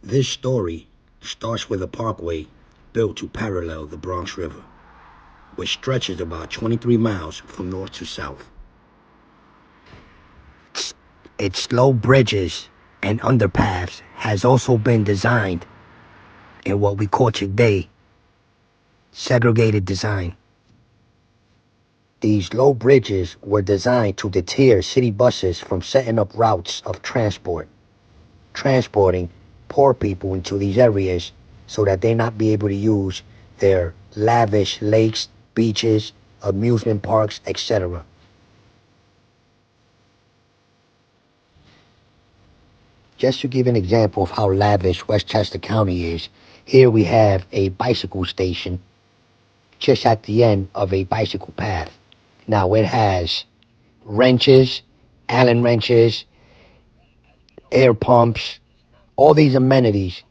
This story starts with a parkway built to parallel the Bronx River, which stretches about 23 miles from north to south. Its low bridges and underpaths has also been designed in what we call today segregated design. These low bridges were designed to deter city buses from setting up routes of transporting poor people into these areas so that they not be able to use their lavish lakes, beaches, amusement parks, etc. Just to give an example of how lavish Westchester County is, here we have a bicycle station just at the end of a bicycle path. Now it has wrenches, Allen wrenches, air pumps, all these amenities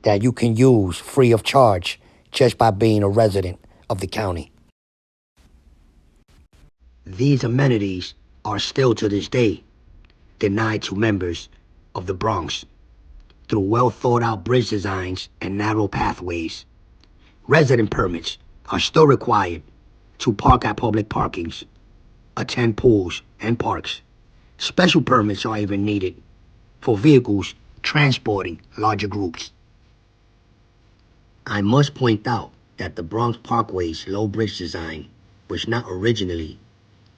that you can use free of charge just by being a resident of the county. These amenities are still to this day denied to members of the Bronx through well thought out bridge designs and narrow pathways. Resident permits are still required to park at public parkings, attend pools and parks. Special permits are even needed for vehicles transporting larger groups. I must point out that the Bronx Parkway's low bridge design was not originally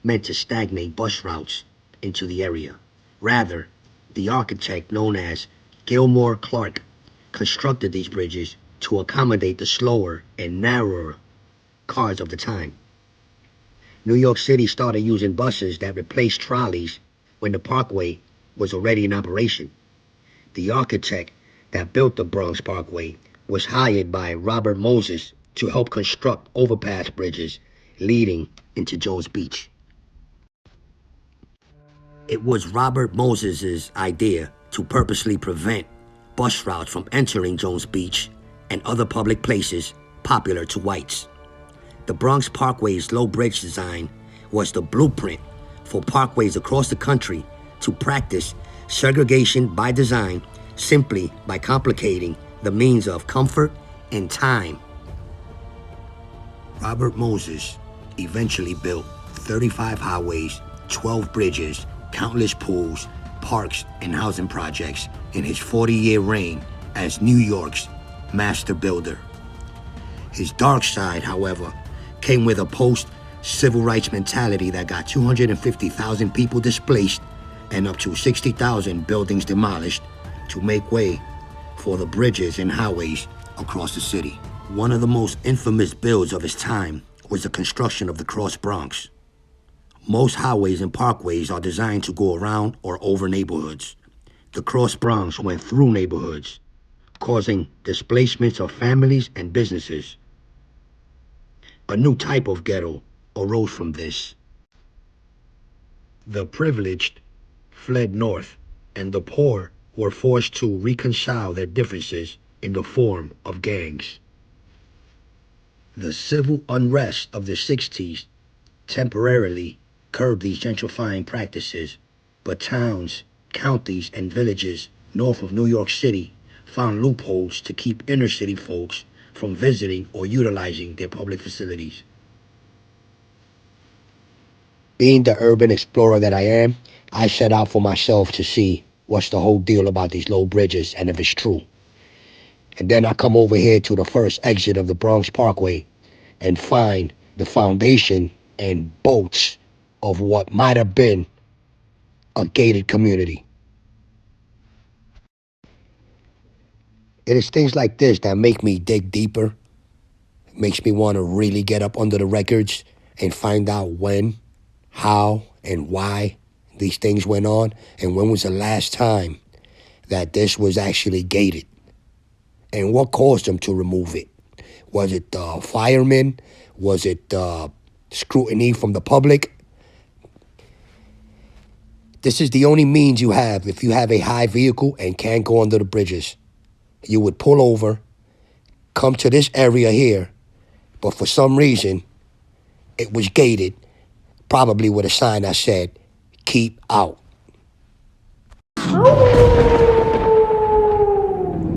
meant to stagnate bus routes into the area. Rather, the architect known as Gilmore Clark constructed these bridges to accommodate the slower and narrower cars of the time. New York City started using buses that replaced trolleys when the parkway was already in operation. The architect that built the Bronx Parkway was hired by Robert Moses to help construct overpass bridges leading into Jones Beach. It was Robert Moses's idea to purposely prevent bus routes from entering Jones Beach and other public places popular to whites. The Bronx Parkway's low bridge design was the blueprint for parkways across the country to practice segregation by design simply by complicating the means of comfort and time. Robert Moses eventually built 35 highways, 12 bridges, countless pools, parks, and housing projects in his 40-year reign as New York's master builder. His dark side, however, came with a post-civil rights mentality that got 250,000 people displaced and up to 60,000 buildings demolished to make way for the bridges and highways across the city. One of the most infamous builds of his time was the construction of the Cross Bronx. Most highways and parkways are designed to go around or over neighborhoods. The Cross Bronx went through neighborhoods, causing displacements of families and businesses. A new type of ghetto arose from this. The privileged fled north, and the poor were forced to reconcile their differences in the form of gangs. The civil unrest of the 60s temporarily curbed these gentrifying practices, but towns, counties, and villages north of New York City found loopholes to keep inner city folks from visiting or utilizing their public facilities. Being the urban explorer that I am, I set out for myself to see what's the whole deal about these low bridges and if it's true. And then I come over here to the first exit of the Bronx Parkway and find the foundation and bolts of what might have been a gated community. It is things like this that make me dig deeper, makes me want to really get up under the records and find out when, how, and why these things went on, and when was the last time that this was actually gated, and what caused them to remove it. Was it the firemen? Was it scrutiny from the public? This is the only means you have if you have a high vehicle and can't go under the bridges. You would pull over, come to this area here, but for some reason, it was gated, probably with a sign that said, "Keep out."